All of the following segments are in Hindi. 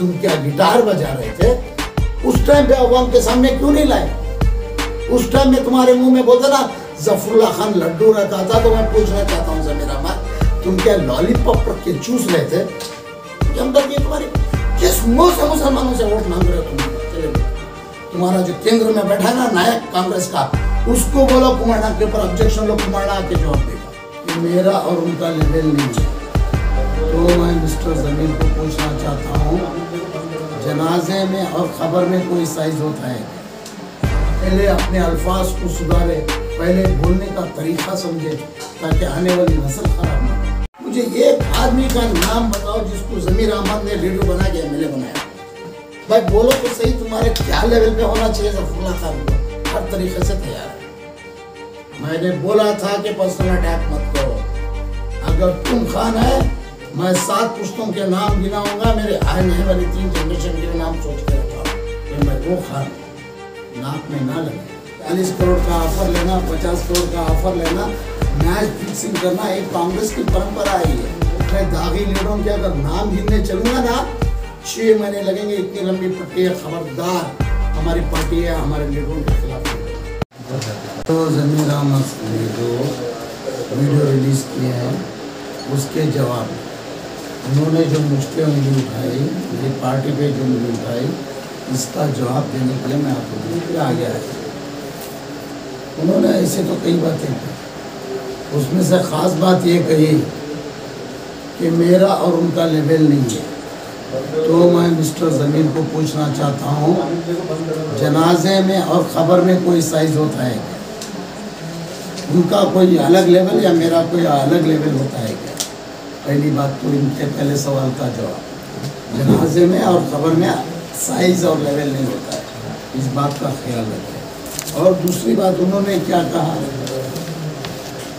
तुम क्या गिटार बजा रहे थे? उस टाइम पे अवाम के सामने क्यों नहीं लाए? उस टाइम में तुम्हारे मुंह में बोलते ना जफरुल्लाह खान लड्डू रखा था। तो मैं पूछना चाहता हूँ ज़मीर अहमद, तुम क्या लॉलीपॉप रख के चूस रहे थे? हम तक ये तुम्हारी किस मुंह से मुसलमानों से वोट मांग रहे हो तुम? तुम्हारा जो केंद्र में बैठा है ना नायक कांग्रेस का, उसको बोलो कुमारनाथ के ऊपर ऑब्जेक्शन लो, कुमारनाथ के जवाब देगा। मेरा और उनका लेवल नहीं है। तो मैं मिस्टर जमीर को पूछना चाहता हूँ, जनाजे में और खबर में कोई साइज होता है? पहले अपने अल्फाज को सुधारे, पहले बोलने का तरीका समझे, ताकि आने वाली नस्ल खराब ना हो। मुझे एक आदमी का नाम बताओ जिसको ज़मीर अहमद ने लीडर बना के एमएलए बनाया। भाई बोलो तो सही, तुम्हारे क्या लेवल पे होना चाहिए जफरुल्लाह खान को? हर तरीके से तैयार है। मैंने बोला था कि पर्सनल अटैक मत करो। अगर तुम खान है, मैं 7 पुश्तों के नाम गिनाऊंगा, मेरे आने वाली 3 जनरेशन के नाम सोच के रखा कि मैं वो खान नाक में ना लगे। 40 करोड़ का ऑफर लेना, 50 करोड़ का ऑफर लेना, मैच फिक्सिंग करना एक कांग्रेस की परंपरा है। मैं दागी लीडरों के अगर नाम गिनने चलूंगा ना, 6 महीने लगेंगे। इतनी लंबी पट्टी है, खबरदार हमारी पार्टी है हमारे लीडरों के खिलाफ। तो ज़मीर अहमद ने जो वीडियो रिलीज़ किए हैं उसके जवाब उन्होंने जो मुझ पर उंगली उठाई, मेरी पार्टी पे जो उंगली उठाई, इसका जवाब देने के लिए मैं आपको आ गया है। उन्होंने ऐसे तो कई बातें की, उसमें से ख़ास बात ये कही कि मेरा और उनका लेवल नहीं है। तो मैं मिस्टर ज़मीर को पूछना चाहता हूँ, जनाजे में और ख़बर में कोई साइज होता है क्या? उनका कोई अलग लेवल या मेरा कोई अलग लेवल होता है क्या? पहली बात तो इनके पहले सवाल का जवाब, जनाजे में और ख़बर में साइज़ और लेवल नहीं होता है, इस बात का ख्याल रखें। और दूसरी बात उन्होंने क्या कहा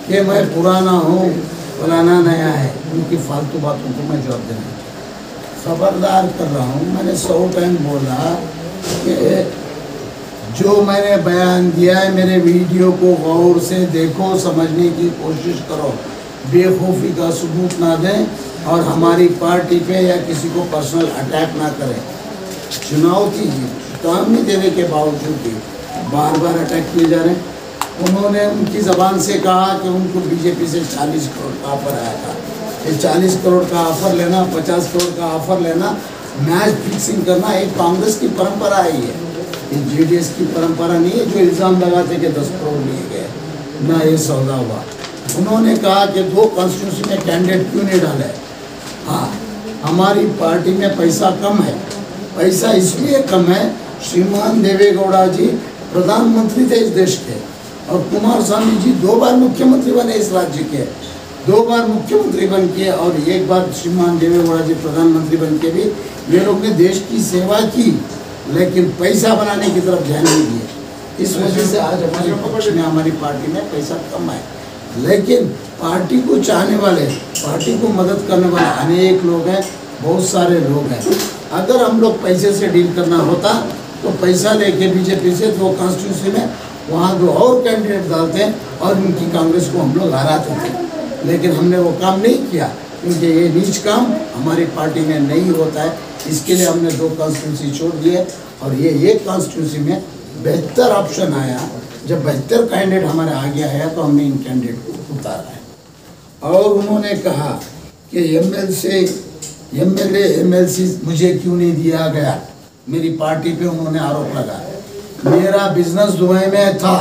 कि मैं पुराना हूँ, फलाना नया है। उनकी फालतू बातों को मैं जवाब देना खबरदार कर रहा हूँ। मैंने 100 टाइम बोला कि जो मैंने बयान दिया है, मेरे वीडियो को गौर से देखो, समझने की कोशिश करो, बेखौफी का सबूत ना दें और हमारी पार्टी पे या किसी को पर्सनल अटैक ना करें। चुनौती काम नहीं देने के बावजूद भी बार बार अटैक किए जा रहे हैं। उन्होंने उनकी ज़बान से कहा कि उनको बीजेपी से 40 करोड़ का ऑफर आया था। ये 40 करोड़ का ऑफर लेना, 50 करोड़ का ऑफर लेना, मैच फिक्सिंग करना एक कांग्रेस की परंपरा ही है, ये जेडीएस की परंपरा नहीं है जो इल्ज़ाम लगाते कि 10 करोड़ लिए गए, ना ये सौदा हुआ। उन्होंने कहा कि 2 कॉन्स्टिट्यूंसी में कैंडिडेट क्यों नहीं डाले? हाँ, हमारी पार्टी में पैसा कम है। पैसा इसलिए कम है, श्रीमान देवेगौड़ा जी प्रधानमंत्री थे इस देश के और कुमार स्वामी जी 2 बार मुख्यमंत्री बने इस राज्य के, 2 बार मुख्यमंत्री बन के और 1 बार श्रीमान देवेगौड़ा जी प्रधानमंत्री बन के भी ये लोग ने देश की सेवा की, लेकिन पैसा बनाने की तरफ ध्यान नहीं दिए। इस वजह से आज हमारे पक्ष में, हमारी पार्टी में पैसा कम है। लेकिन पार्टी को चाहने वाले, पार्टी को मदद करने वाले अनेक लोग हैं, बहुत सारे लोग हैं। अगर हम लोग पैसे से डील करना होता तो पैसा लेके बीजेपी से 2 कॉन्स्टिट्यूंसी में वहाँ 2 और कैंडिडेट डालते हैं और उनकी कांग्रेस को हम लोग हराते थे। लेकिन हमने वो काम नहीं किया क्योंकि ये नीच काम हमारी पार्टी में नहीं होता है। इसके लिए हमने 2 कॉन्स्टिट्यूंसी छोड़ दिए और ये एक कॉन्स्टिट्यूंसी में बेहतर ऑप्शन आया। जब बेहतर कैंडिडेट हमारे आगे आया तो हमने इन कैंडिडेट को उतारा है। और उन्होंने कहा कि एमएलए एमएलसी मुझे क्यों नहीं दिया गया, मेरी पार्टी पे उन्होंने आरोप लगाया। मेरा बिजनेस दुबई में था,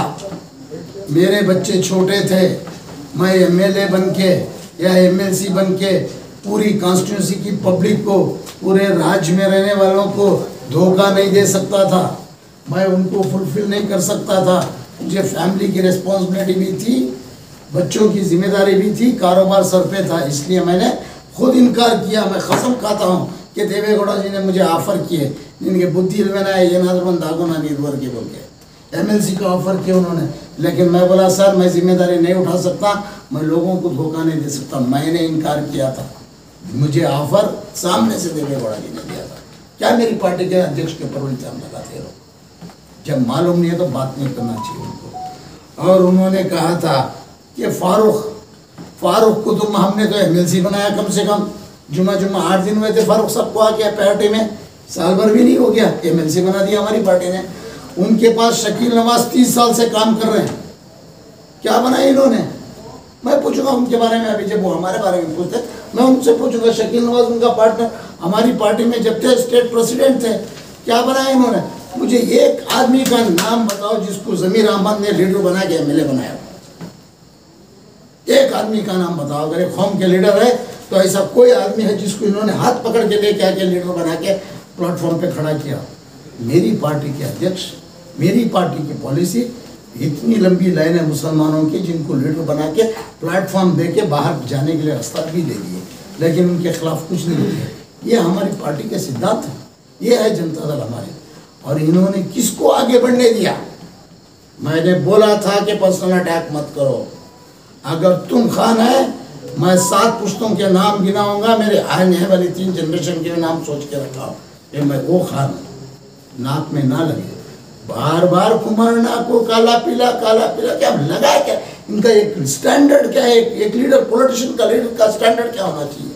मेरे बच्चे छोटे थे, मैं एमएलए बन के या एमएलसी बन के पूरी कॉन्स्टिट्यूंसी की पब्लिक को, पूरे राज्य में रहने वालों को धोखा नहीं दे सकता था, मैं उनको फुलफिल नहीं कर सकता था। मुझे फैमिली की रिस्पॉन्सिबिलिटी भी थी, बच्चों की जिम्मेदारी भी थी, कारोबार सर पे था, इसलिए मैंने खुद इनकार किया। मैं कसम खाता हूँ कि देवेगौड़ा जी ने मुझे ऑफ़र किए, इनके बुद्धि में ना ये नादरबंद दागो ना नीरवर के बोल के एमएलसी का ऑफ़र किया उन्होंने। लेकिन मैं बोला सर मैं जिम्मेदारी नहीं उठा सकता, मैं लोगों को धोखा नहीं दे सकता। मैंने इनकार किया था, मुझे ऑफ़र सामने से देवेगौड़ा जी ने दिया था। क्या मेरी पार्टी के अध्यक्ष के ऊपर इल्ज़ाम लगाते हो? जब मालूम नहीं है तो बात नहीं करना चाहिए उनको। और उन्होंने कहा था कि फारूक को हमने तो एमएलसी बनाया, कम से कम जुम्मा 8 दिन हुए थे फारूक सबको आके पार्टी में, साल भर भी नहीं हो गया, MLC बना दिया हमारी पार्टी ने। उनके पास शकील नवाज 30 साल से काम कर रहे हैं, क्या बनाया इन्होंने? मैं पूछूंगा उनके बारे में, अभी जब वो हमारे बारे में पूछते मैं उनसे पूछूंगा। शकील नवाज उनका पार्टनर हमारी पार्टी में जब थे, स्टेट प्रेसिडेंट थे, क्या बनाया इन्होंने? मुझे एक आदमी का नाम बताओ जिसको जमीर अहमद ने लीडर बना के MLA बनाया। एक आदमी का नाम बताओ। अगर एक कौम के लीडर है तो ऐसा कोई आदमी है जिसको इन्होंने हाथ पकड़ के लेके आके लीडर बना के प्लेटफॉर्म पे खड़ा किया? मेरी पार्टी के अध्यक्ष, मेरी पार्टी की पॉलिसी, इतनी लंबी लाइन है मुसलमानों की जिनको लीडर बना के प्लेटफॉर्म दे के बाहर जाने के लिए रास्ता भी दे दिए, लेकिन उनके खिलाफ कुछ नहीं किया। ये हमारी पार्टी के सिद्धांत है, ये है जनता दल हमारे। और इन्होंने किसको आगे बढ़ने दिया? मैंने बोला था कि पर्सनल अटैक मत करो। अगर तुम खान है, मैं 7 पुश्तों के नाम गिनाऊंगा, मेरे आने वाली 3 जनरेशन के नाम सोच के रखा हो कि मैं वो खान, नाक में ना लगे। बार बार कुमारना को काला पीला क्या लगा? क्या इनका एक स्टैंडर्ड क्या है? एक लीडर, पॉलिटिशियन का लीडर का स्टैंडर्ड क्या होना चाहिए?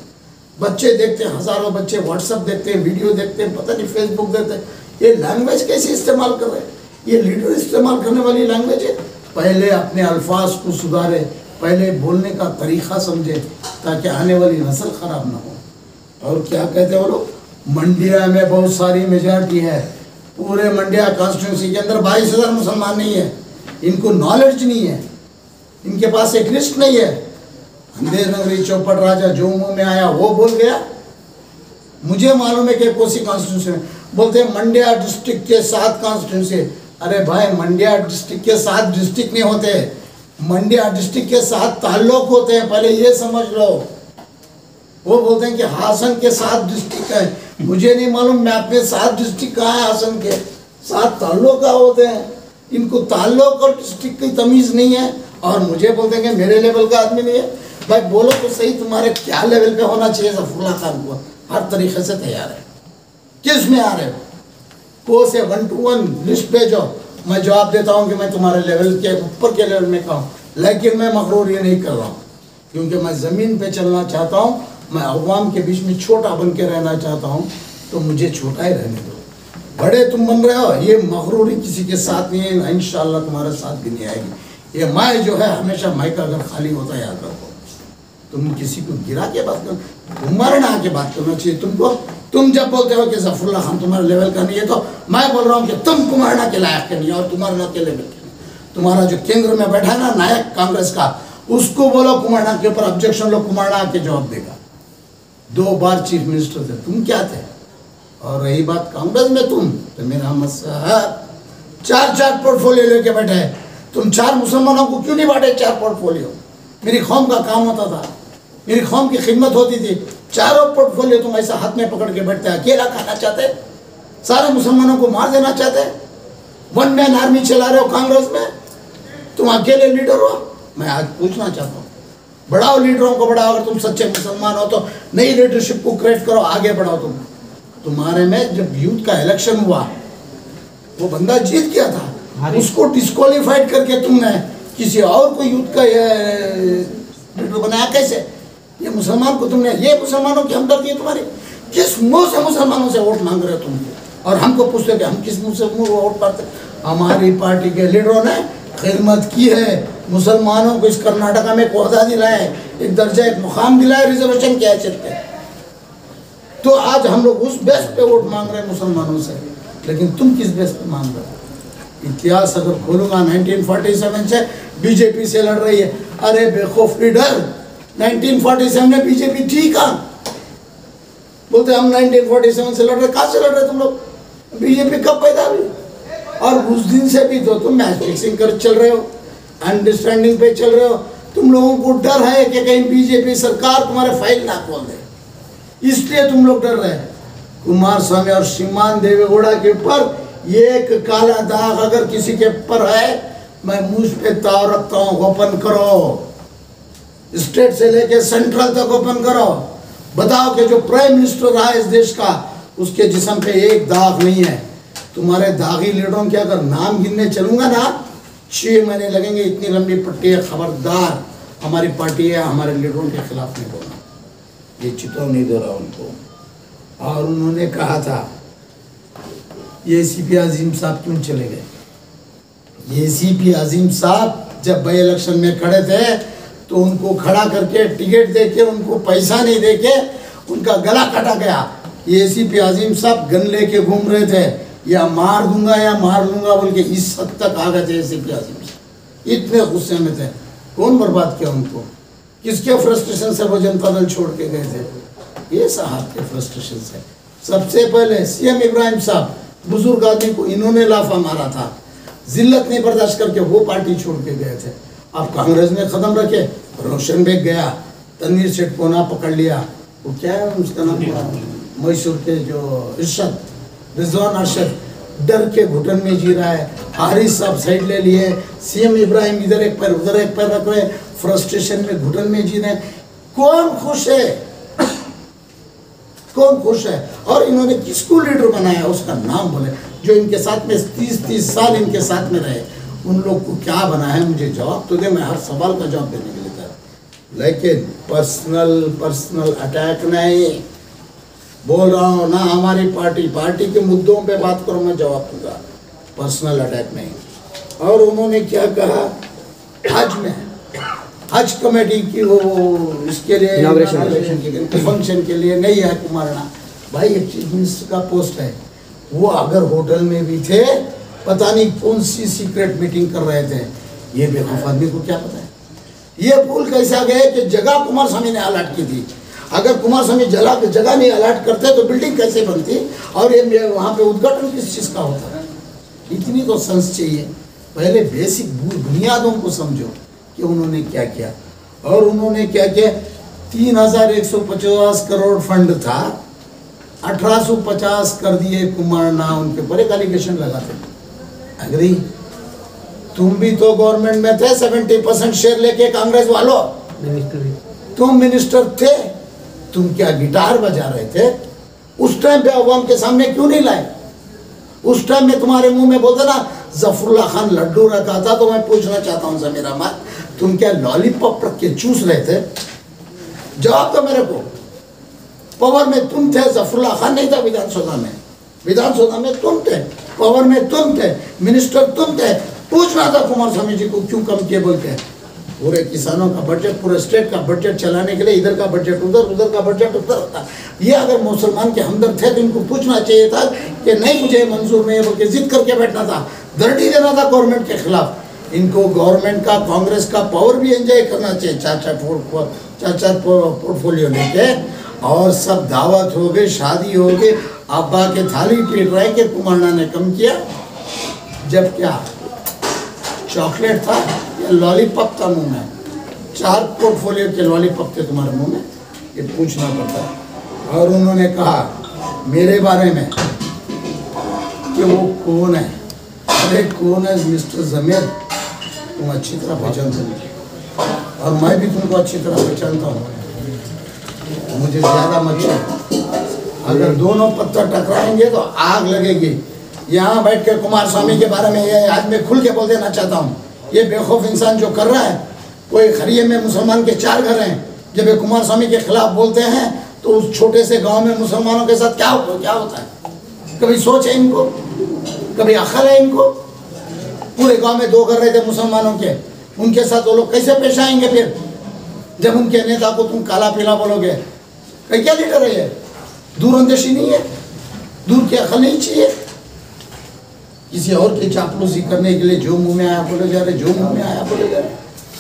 बच्चे देखते हैं, हजारों बच्चे व्हाट्सएप देखते हैं, वीडियो देखते हैं, पता नहीं फेसबुक देखते हैं। ये लैंग्वेज कैसे इस्तेमाल कर रहे हैं? ये लीडर इस्तेमाल करने वाली लैंग्वेज है। पहले अपने अल्फाज को सुधारे, पहले बोलने का तरीका समझे, ताकि आने वाली नस्ल खराब ना हो। और क्या कहते हैं वो लोग? मंडिया में बहुत सारी मेजॉरिटी है, पूरे मंडिया कॉन्स्टिट्यूंसी के अंदर 22,000 मुसलमान नहीं है। इनको नॉलेज नहीं है, इनके पास एक लिस्ट नहीं है। अंधेर नगरी चौपट राजा जो मुंह में आया वो बोल गया। मुझे मालूम है कि कोसी कॉन्स्टिट्यूंसी में बोलते हैं मंड्या डिस्ट्रिक्ट के 7 कॉन्स्टिट्यूंसी। अरे भाई, मंड्या डिस्ट्रिक्ट के 7 डिस्ट्रिक्ट नहीं होते, मंड्या डिस्ट्रिक्ट के 7 ताल्लुक होते हैं, पहले ये समझ लो। वो बोलते हैं कि हासन के 7 डिस्ट्रिक्ट है, मुझे नहीं मालूम मैप में 7 डिस्ट्रिक्ट कहाँ है हासन के, 7 ताल्लुक का होते हैं। इनको ताल्लुक और डिस्ट्रिक्ट की तमीज़ नहीं है, और मुझे बोलते हैं कि मेरे लेवल का आदमी नहीं है। भाई बोलो तो सही, तुम्हारे क्या लेवल पे होना चाहिए? ज़फ़रुल्लाह खान को हर तरीके से तैयार है। किस में आ रहे हो? को से 1 to 1 लिस्ट भेजो, मैं जवाब देता हूँ कि मैं तुम्हारे लेवल के ऊपर के लेवल में कहूँ। लेकिन मैं मगरूर ये नहीं कर रहा हूँ, क्योंकि मैं ज़मीन पे चलना चाहता हूँ, मैं अवाम के बीच में छोटा बन के रहना चाहता हूँ। तो मुझे छोटा ही रहने दो। बड़े तुम बन रहे हो, ये मगरूरी किसी के साथ नहीं है, इंशाअल्लाह तुम्हारे साथ भी नहीं आएगी। ये मैं जो है हमेशा मैं का अगर खाली होता याद रखो। तुम किसी को गिरा के बात करो, उमरना के बात करना चाहिए तुमको। तुम जब बोलते हो कि ज़फ़रुल्लाह खान तुम्हारे लेवल का नहीं है, तो मैं बोल रहा हूँ कि तुम कुमारना के लायक के नहीं और तुम्हारा के लेवल के नहीं। तुम्हारा जो केंद्र में बैठा है ना नायक कांग्रेस का, उसको बोलो कुमारना के ऊपर ऑब्जेक्शन लो, कुमारना आके जवाब देगा। 2 बार चीफ मिनिस्टर थे, तुम क्या थे? और रही बात कांग्रेस में, तुम तो मेरा मसला 4 पोर्टफोलियो लेके बैठे हैं। तुम 4 मुसलमानों को क्यों नहीं बांटे 4 पोर्टफोलियो? मेरी कौम का काम होता था, मेरी कौम की खिदमत होती थी। 4 पोर्टफोलियो तुम ऐसा हाथ में पकड़ के बैठते, अकेला खाना चाहते, सारे मुसलमानों को मार देना चाहते, 1 मैन आर्मी चला रहे हो कांग्रेस में, तुम अकेले लीडर हो। मैं आज पूछना चाहता हूँ, बढ़ाओ लीडरों को, बढ़ाओ। अगर तुम सच्चे मुसलमान हो तो नई लीडरशिप को क्रिएट करो, आगे बढ़ाओ। तुम्हारे में जब यूथ का इलेक्शन हुआ, वो बंदा जीत गया था, उसको डिस्क्वालीफाइड करके तुमने किसी और को यूथ का लीडर बनाया। कैसे? ये मुसलमान को तुमने, ये मुसलमानों की हमदर्दी है तुम्हारी? किस मुंह से मुसलमानों से वोट मांग रहे हो तुम? और हमको पूछते हो कि हम किस मुंह से वोट पाते? हमारी पार्टी के लीडरों ने खिदमत की है, मुसलमानों को इस कर्नाटका में एक ओहदा दिलाए, एक दर्जा, एक मुकाम दिलाए रिजर्वेशन के हैसियत पे। तो आज हम लोग उस बेस पे वोट मांग रहे हैं मुसलमानों से, लेकिन तुम किस बेस पे मांग रहे हो? इतिहास अगर खोलूंगा, 1947 से बीजेपी से लड़ रही है। अरे बेवकूफ लीडर, 1947 में बीजेपी ठीक है, बोलते हम 1947 से लड़ रहे। कहाँ से लड़ रहे तुम लोग? बीजेपी कब पैदा हुई? और उस दिन से भी तो तुम मैच फिक्सिंग कर चल रहे हो, अंडरस्टैंडिंग पे चल रहे हो। तुम लोगों को डर है कि कहीं बीजेपी सरकार तुम्हारे फाइल ना खोल दे, इसलिए तुम लोग डर रहे हैं। कुमार स्वामी और श्रीमान देवेगौड़ा के ऊपर एक काला दाग अगर किसी के ऊपर है, मैं मुझ पे ताव रखता हूँ, ओपन करो, स्टेट से लेके सेंट्रल तक ओपन करो। बताओ कि जो प्राइम मिनिस्टर रहा है इस देश का, उसके जिस्म पे एक दाग नहीं है। तुम्हारे दागी लीडरों के अगर नाम गिनने चलूंगा ना, 6 महीने लगेंगे। इतनी लंबी पट्टी है। खबरदार, हमारी पार्टी है, हमारे लीडरों के खिलाफ नहीं बोलना। ये चितौनी दे रहा उनको। और उन्होंने कहा था ये एसीपी अजीम साहब क्यों चले गए? ये एसीपी अजीम साहब जब बाई इलेक्शन में खड़े थे तो उनको खड़ा करके टिकट देके उनको पैसा नहीं देके उनका गला काटा गया। ये एसीपी अजीम साहब गन लेके घूम रहे थे, या मार दूंगा या मार लूंगा बोल के इस हद तक आ गए थे एसीपी अजीम साहब, इतने गुस्से में थे। कौन बर्बाद किया उनको? किसके फ्रस्ट्रेशन से वो जनता दल छोड़ के गए थे? ये साहब के फ्रस्ट्रेशन से। सबसे पहले सीएम इब्राहिम साहब, बुजुर्ग आदमी को इन्होंने लाफा मारा था, जिल्लत नहीं बर्दाश्त करके वो पार्टी छोड़ के गए थे। अब कांग्रेस ने कदम रखे, रोशन बेग गया, तनवीर सेठ को ना पकड़ लिया, वो क्या है उसका नाम, मैसूर के जो इरशद, रिजवान अरशद, डर के घुटन में जी रहा है। हारिस साहब साइड ले लिए, सीएम इब्राहिम इधर एक पैर उधर एक पैर रख रहे, फ्रस्ट्रेशन में घुटन में जी रहे। कौन खुश है? कौन खुश है? और इन्होंने किसको लीडर बनाया उसका नाम बोले, जो इनके साथ में 30-30 साल इनके साथ में रहे, उन लोग को क्या बना है? मुझे जवाब तो दे, मैं हर सवाल का जवाब देने के लिए तैयार, लेकिन पर्सनल अटैक नहीं बोल रहा हूँ ना। हमारी पार्टी के मुद्दों पे बात करो, मैं जवाब दूंगा, पर्सनल अटैक नहीं। और उन्होंने क्या कहा, हज में हज कमेटी की वो इसके लिए फंक्शन के लिए नहीं है कुमारना भाई, एक चीफ मिनिस्टर का पोस्ट है, वो अगर होटल में भी थे, पता नहीं कौन सी सीक्रेट मीटिंग कर रहे थे, ये बेवकूफ आदमी को क्या पता है? ये भूल कैसा गए कि जगह कुमार स्वामी ने अलॉट की थी, अगर कुमार स्वामी जगह नहीं अलॉट करते तो बिल्डिंग कैसे बनती, और ये वहाँ पे उद्घाटन किस चीज़ का होता है? इतनी तो सेंस चाहिए, पहले बेसिक बुनियादों को समझो कि उन्होंने क्या किया। और उन्होंने क्या किया, 3150 करोड़ फंड था, 1850 कर दिए कुमारना, उनके ऊपर एक एलिगेशन लगाते। अग्री, तुम भी तो गवर्नमेंट में थे, 70% शेयर लेके कांग्रेस वालों, तुम मिनिस्टर थे, तुम क्या गिटार बजा रहे थे? उस टाइम पे अवाम के सामने क्यों नहीं लाए? उस टाइम में तुम्हारे मुंह में बोलते ना जफरुल्लाह खान लड्डू रखा था, तो मैं पूछना चाहता हूँ जमीर अहमद, तुम क्या लॉलीपॉप रख के चूस रहे थे? जवाब दो मेरे को। पावर में तुम थे, जफरुल्लाह खान नहीं था विधानसभा में, विधानसभा में तुम थे, पावर में तुम थे, मिनिस्टर तुम थे, पूछना था कुमार स्वामी जी को क्यों कम किए बोल के। पूरे किसानों का बजट, पूरे स्टेट का बजट चलाने के लिए इधर का बजट उधर, उधर का बजट उधर होता। ये अगर मुसलमान के हमदर्द थे तो इनको पूछना चाहिए था कि नहीं मुझे मंजूर नहीं है बोल के जिद करके बैठना था, धरती देना था गवर्नमेंट के खिलाफ। इनको गवर्नमेंट का, कांग्रेस का पावर भी एंजॉय करना चाहिए, चार पोर्टफोलियो लेके, और सब दावत हो गई, शादी हो गई, अब्बा के थाली पीट रहे कि कुमारना ने कम किया, जब क्या चॉकलेट था या लॉलीपॉप था मुंह में? 4 पोर्टफोलियो के लॉलीपॉप थे तुम्हारे मुंह में, ये पूछना पड़ता है। और उन्होंने कहा मेरे बारे में कि वो कौन है, अरे कौन है मिस्टर जमीर, तुम अच्छी तरह पहचानते हो, और मैं भी तुमको अच्छी तरह पहचानता हूँ, मुझे ज़्यादा मत छो। अगर दोनों पत्थर टकराएंगे तो आग लगेगी। यहाँ बैठ के कुमार स्वामी के बारे में ये आज मैं खुल के बोल देना चाहता हूँ, ये बेखौफ इंसान जो कर रहा है, कोई खरिये में मुसलमान के 4 घर हैं, जब ये कुमार स्वामी के खिलाफ बोलते हैं तो उस छोटे से गांव में मुसलमानों के साथ क्या होता है? कभी सोच है इनको? कभी अकल है इनको? पूरे गांव में 2 घर रहे थे मुसलमानों के, उनके साथ वो लोग कैसे पेश आएंगे फिर, जब उनके नेता को तुम काला पीला बोलोगे? कहीं क्या लीडर है ये? दूरअंदेशी नहीं है, दूर की अकल नहीं चाहिए, किसी और की चापलूसी करने के लिए जो मुंह में आया बोले जा रहे, जो मुंह में आया बोले जा रहे।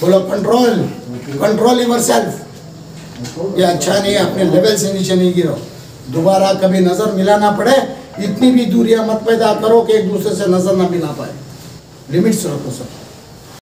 बोलो कंट्रोल योरसेल्फ, ये अच्छा नहीं है, अपने लेवल से नीचे नहीं गिरो, दोबारा कभी नजर मिलाना पड़े, इतनी भी दूरियां मत पैदा करो कि एक दूसरे से नजर ना मिला पाए, लिमिट्स रखो सब।